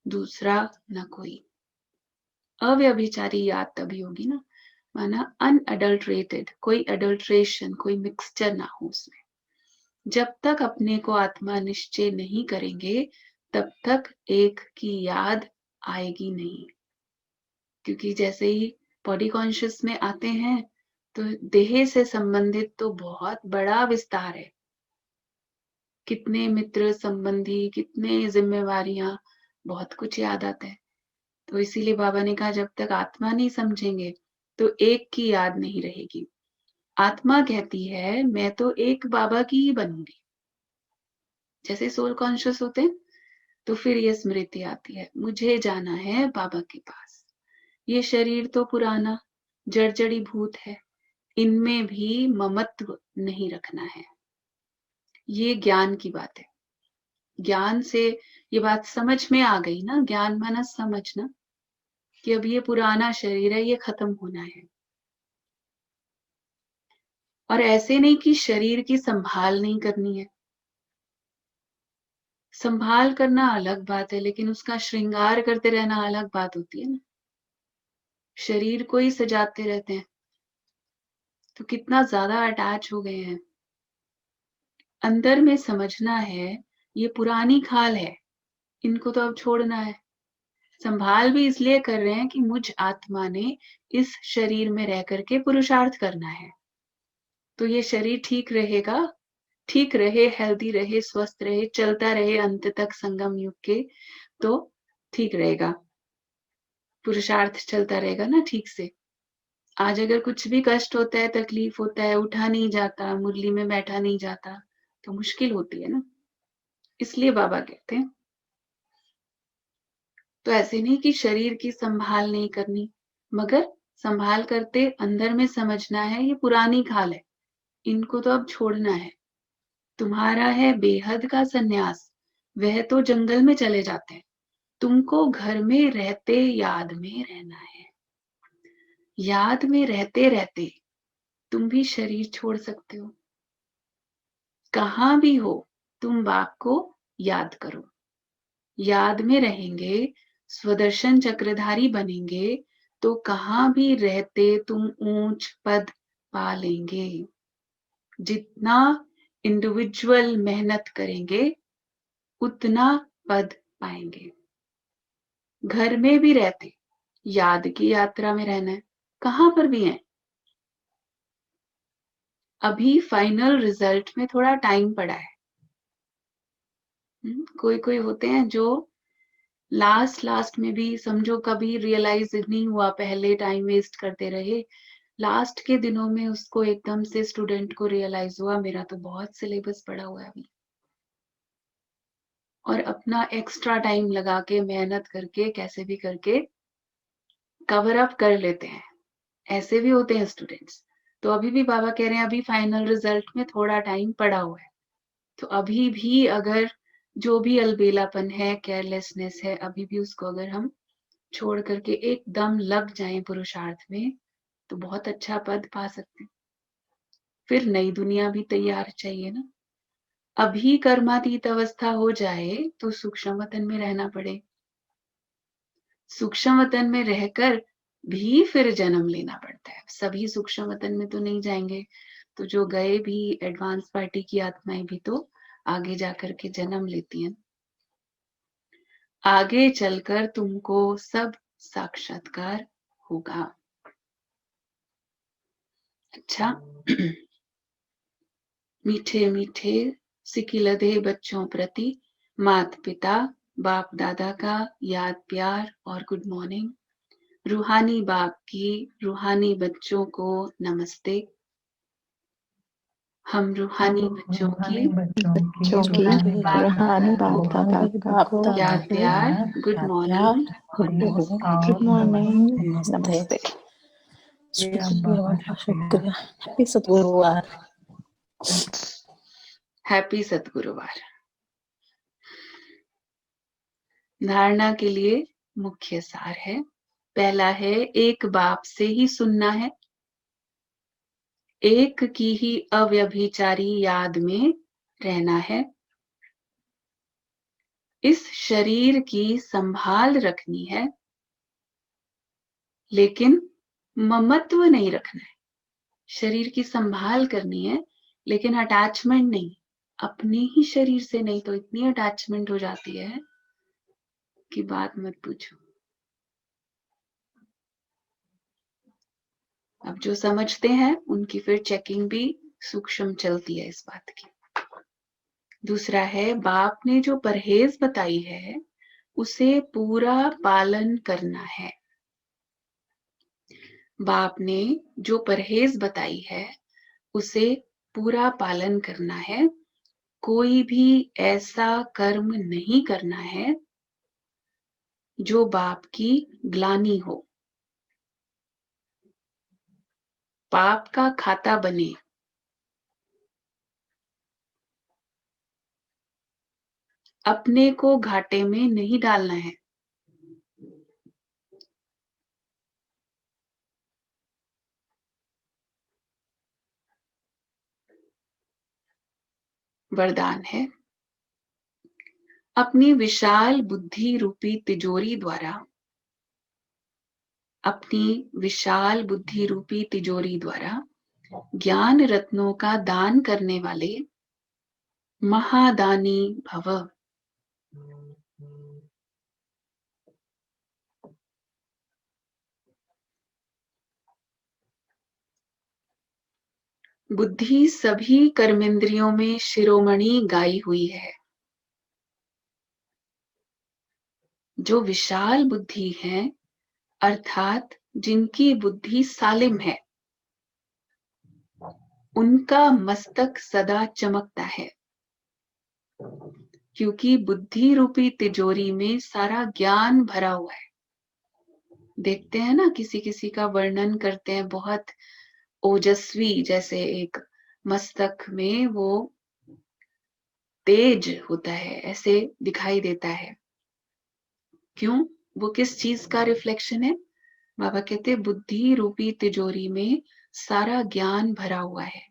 दूसरा न कोई। अव्यभिचारी याद तभी होगी ना, माना अनअडल्ट्रेटेड, कोई अडल्ट्रेशन, कोई मिक्सचर ना हो उसमें। जब तक अपने को आत्मा निश्चय नहीं करेंगे तब तक एक की याद आएगी नहीं, क्योंकि जैसे ही बॉडी कॉन्शियस में आते हैं तो देह से संबंधित तो बहुत बड़ा विस्तार है, कितने मित्र संबंधी, कितने जिम्मेवारियां, बहुत कुछ याद आता है। तो इसीलिए बाबा ने कहा जब तक आत्मा नहीं समझेंगे तो एक की याद नहीं रहेगी। आत्मा कहती है मैं तो एक बाबा की ही बनूंगी। जैसे सोल कॉन्शियस होते हैं तो फिर ये स्मृति आती है, मुझे जाना है बाबा के पास। ये शरीर तो पुराना जर्जरी भूत है, इनमें भी ममत्व नहीं रखना है। ये ज्ञान की बात है, ज्ञान से ये बात समझ में आ गई ना, ज्ञान माना समझना कि अब ये पुराना शरीर है, ये खत्म होना है। और ऐसे नहीं कि शरीर की संभाल नहीं करनी है, संभाल करना अलग बात है, लेकिन उसका श्रृंगार करते रहना अलग बात होती है ना। शरीर को ही सजाते रहते हैं तो कितना ज्यादा अटैच हो गए हैं। अंदर में समझना है ये पुरानी खाल है, इनको तो अब छोड़ना है। संभाल भी इसलिए कर रहे हैं कि मुझ आत्मा ने इस शरीर में रह करके पुरुषार्थ करना है, तो ये शरीर ठीक रहेगा, ठीक रहे, हेल्दी रहे, स्वस्थ रहे, चलता रहे अंत तक संगम युग के, तो ठीक रहेगा, पुरुषार्थ चलता रहेगा ना ठीक से। आज अगर कुछ भी कष्ट होता है, तकलीफ होता है, उठा नहीं जाता, मुरली में बैठा नहीं जाता, तो मुश्किल होती है ना। इसलिए बाबा कहते हैं तो ऐसे नहीं कि शरीर की संभाल नहीं करनी, मगर संभाल करते अंदर में समझना है ये पुरानी खाल है, इनको तो अब छोड़ना है। तुम्हारा है बेहद का सन्यास, वह तो जंगल में चले जाते हैं, तुमको घर में रहते याद में रहना है। याद में रहते रहते तुम भी शरीर छोड़ सकते हो। कहाँ भी हो तुम बाप को याद करो। याद में रहेंगे, स्वदर्शन चक्रधारी बनेंगे, तो कहाँ भी रहते तुम ऊंच पद पा लेंगे। जितना इंडिविजुअल मेहनत करेंगे उतना पद पाएंगे। घर में भी रहते याद की यात्रा में रहना है, कहां पर भी है। अभी फाइनल रिजल्ट में थोड़ा टाइम पड़ा है। कोई कोई होते हैं जो लास्ट में भी समझो कभी रियलाइज नहीं हुआ, पहले टाइम वेस्ट करते रहे, लास्ट के दिनों में उसको एकदम से स्टूडेंट को रियलाइज हुआ मेरा तो बहुत सिलेबस पड़ा हुआ है अभी, और अपना एक्स्ट्रा टाइम लगा के मेहनत करके कैसे भी करके कवर अप कर लेते हैं। ऐसे भी होते हैं स्टूडेंट्स। तो अभी भी बाबा कह रहे हैं अभी फाइनल रिजल्ट में थोड़ा टाइम पड़ा हुआ है, तो अभी भी अगर जो भी अलबेलापन है, केयरलेसनेस है, अभी भी उसको अगर हम छोड़ करके एकदम लग जाएं पुरुषार्थ में, तो बहुत अच्छा पद पा सकते हैं। फिर नई दुनिया भी तैयार चाहिए ना। अभी कर्मातीत अवस्था हो जाए तो सूक्ष्म वतन में रहना पड़े, सूक्ष्म वतन में रहकर भी फिर जन्म लेना पड़ता है। सभी सूक्ष्म वतन में तो नहीं जाएंगे, तो जो गए भी एडवांस पार्टी की आत्माएं भी तो आगे जाकर के जन्म लेती हैं। आगे चलकर तुमको सब साक्षात्कार होगा। अच्छा, मीठे मीठे सिकिलधे बच्चों प्रति माता पिता बाप दादा का याद प्यार और गुड मॉर्निंग। रूहानी बाप की रूहानी बच्चों को नमस्ते। हम रूहानी बच्चों की रूहानी बाप दादा को याद प्यार गुड मॉर्निंग गुड मॉर्निंग, नमस्ते। शुक्रिया। हैप्पी सतगुरुवार। हैप्पी सतगुरुवार। धारणा के लिए मुख्य सार है। पहला है एक बाप से ही सुनना है, एक की ही अव्यभिचारी याद में रहना है, इस शरीर की संभाल रखनी है, लेकिन ममत्व नहीं रखना है। शरीर की संभाल करनी है लेकिन अटैचमेंट नहीं। अपने ही शरीर से नहीं तो इतनी अटैचमेंट हो जाती है कि बात मत पूछो। अब जो समझते हैं उनकी फिर चेकिंग भी सूक्ष्म चलती है इस बात की। दूसरा है बाप ने जो परहेज बताई है उसे पूरा पालन करना है। बाप ने जो परहेज बताई है उसे पूरा पालन करना है। कोई भी ऐसा कर्म नहीं करना है जो बाप की ग्लानि हो, पाप का खाता बने। अपने को घाटे में नहीं डालना है। वरदान है अपनी विशाल बुद्धि रूपी तिजोरी द्वारा, अपनी विशाल बुद्धि रूपी तिजोरी द्वारा ज्ञान रत्नों का दान करने वाले महादानी भव। बुद्धि सभी कर्मेंद्रियों में शिरोमणि गाई हुई है। जो विशाल बुद्धि है अर्थात जिनकी बुद्धि सालिम है, उनका मस्तक सदा चमकता है, क्योंकि बुद्धि रूपी तिजोरी में सारा ज्ञान भरा हुआ है। देखते हैं ना, किसी किसी का वर्णन करते हैं बहुत ओजस्वी, जैसे एक मस्तक में वो तेज होता है, ऐसे दिखाई देता है। क्यों? वो किस चीज का रिफ्लेक्शन है? बाबा कहते बुद्धि रूपी तिजोरी में सारा ज्ञान भरा हुआ है।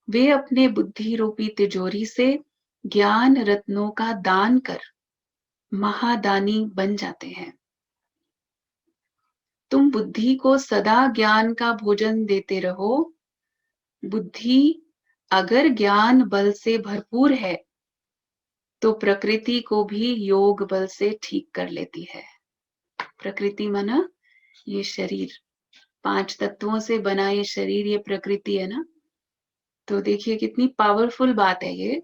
वे अपने बुद्धि रूपी तिजोरी से ज्ञान रत्नों का दान कर महादानी बन जाते हैं। तुम बुद्धि को सदा ज्ञान का भोजन देते रहो। बुद्धि अगर ज्ञान बल से भरपूर है तो प्रकृति को भी योग बल से ठीक कर लेती है। प्रकृति माना ये शरीर, 5 तत्वों से बना ये शरीर, ये प्रकृति है ना। तो देखिए कितनी पावरफुल बात है ये।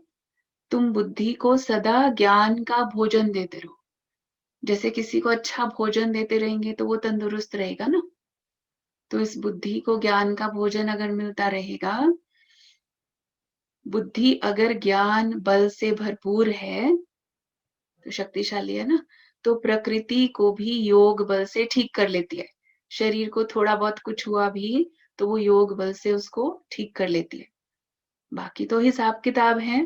तुम बुद्धि को सदा ज्ञान का भोजन देते रहो। जैसे किसी को अच्छा भोजन देते रहेंगे तो वो तंदुरुस्त रहेगा ना। तो इस बुद्धि को ज्ञान का भोजन अगर मिलता रहेगा, बुद्धि अगर ज्ञान बल से भरपूर है तो शक्तिशाली है ना, तो प्रकृति को भी योग बल से ठीक कर लेती है। शरीर को थोड़ा बहुत कुछ हुआ भी तो वो योग बल से उसको ठीक कर लेती है। बाकी तो हिसाब किताब है,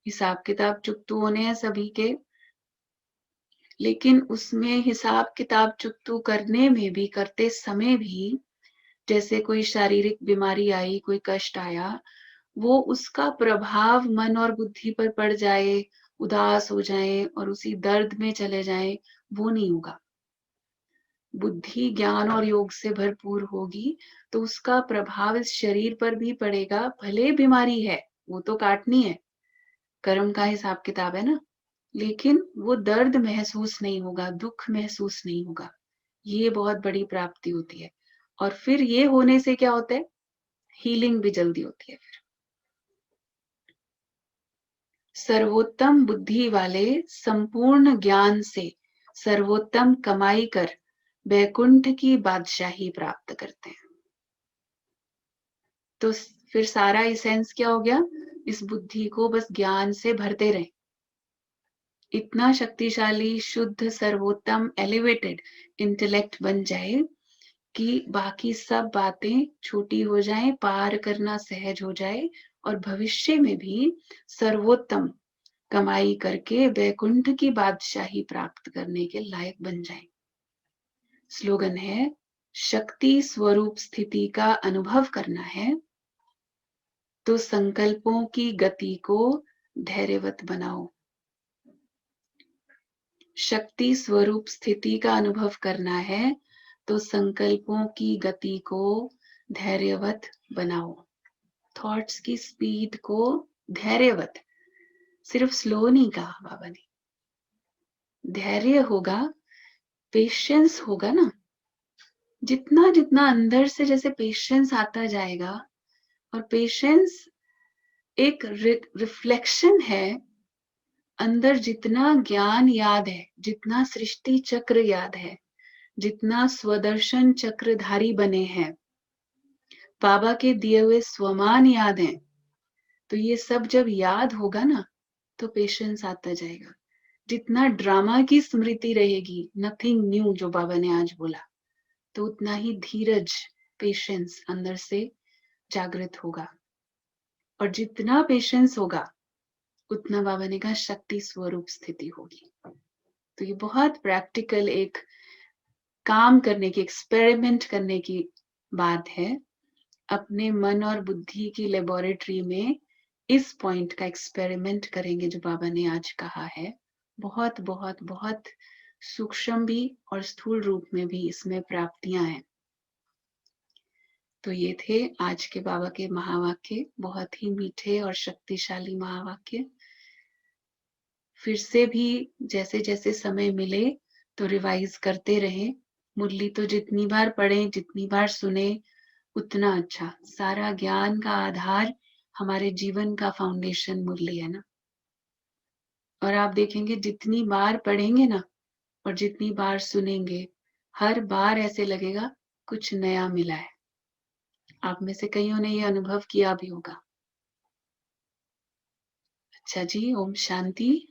हिसाब किताब चुकतू होने हैं सभी के, लेकिन उसमें हिसाब किताब चुकतू करने में भी, करते समय भी, जैसे कोई शारीरिक बीमारी आई, कोई कष्ट आया, वो उसका प्रभाव मन और बुद्धि पर पड़ जाए, उदास हो जाए और उसी दर्द में चले जाए, वो नहीं होगा। बुद्धि ज्ञान और योग से भरपूर होगी तो उसका प्रभाव इस शरीर पर भी पड़ेगा। भले बीमारी है, वो तो काटनी है, कर्म का हिसाब किताब है ना, लेकिन वो दर्द महसूस नहीं होगा, दुख महसूस नहीं होगा। ये बहुत बड़ी प्राप्ति होती है। और फिर ये होने से क्या होता है, हीलिंग भी जल्दी होती है। फिर सर्वोत्तम बुद्धि वाले संपूर्ण ज्ञान से सर्वोत्तम कमाई कर वैकुंठ की बादशाही प्राप्त करते हैं। तो फिर सारा इसेंस क्या हो गया, इस बुद्धि को बस ज्ञान से भरते रहे। इतना शक्तिशाली, शुद्ध, सर्वोत्तम, एलिवेटेड इंटेलेक्ट बन जाए कि बाकी सब बातें छोटी हो जाएं, पार करना सहज हो जाए और भविष्य में भी सर्वोत्तम कमाई करके वैकुंठ की बादशाही प्राप्त करने के लायक बन जाए। स्लोगन है, शक्ति स्वरूप स्थिति का अनुभव करना है तो संकल्पों की गति को धैर्यवत बनाओ। शक्ति स्वरूप स्थिति का अनुभव करना है तो संकल्पों की गति को धैर्यवत बनाओ। थॉट्स की स्पीड को धैर्यवत, सिर्फ स्लो नहीं कहा बाबा ने, धैर्य होगा, पेशेंस होगा ना। जितना जितना अंदर से जैसे पेशेंस आता जाएगा, और पेशेंस एक रिफ्लेक्शन है, अंदर जितना ज्ञान याद है, जितना सृष्टि चक्र याद है, जितना स्वदर्शन चक्रधारी बने हैं, बाबा के दिए हुए स्वमान याद हैं, तो ये सब जब याद होगा ना तो पेशेंस आता जाएगा। जितना ड्रामा की स्मृति रहेगी, नथिंग न्यू जो बाबा ने आज बोला, तो उतना ही धीरज, पेशेंस अंदर से जागृत होगा। और जितना पेशेंस होगा उतना बाबा ने कहा शक्ति स्वरूप स्थिति होगी। तो ये बहुत प्रैक्टिकल एक काम करने की, एक्सपेरिमेंट करने की बात है। अपने मन और बुद्धि की लेबोरेटरी में इस पॉइंट का एक्सपेरिमेंट करेंगे जो बाबा ने आज कहा है। बहुत बहुत बहुत सूक्ष्म भी और स्थूल रूप में भी इसमें प्राप्तियां हैं। तो ये थे आज के बाबा के महावाक्य, बहुत ही मीठे और शक्तिशाली महावाक्य। फिर से भी जैसे जैसे समय मिले तो रिवाइज करते रहें। मुरली तो जितनी बार पढ़ें, जितनी बार सुने उतना अच्छा। सारा ज्ञान का आधार, हमारे जीवन का फाउंडेशन मुरली है ना। और आप देखेंगे जितनी बार पढ़ेंगे ना और जितनी बार सुनेंगे, हर बार ऐसे लगेगा कुछ नया मिला है। आप में से कईयों ने ये अनुभव किया भी होगा। अच्छा जी, ओम शांति।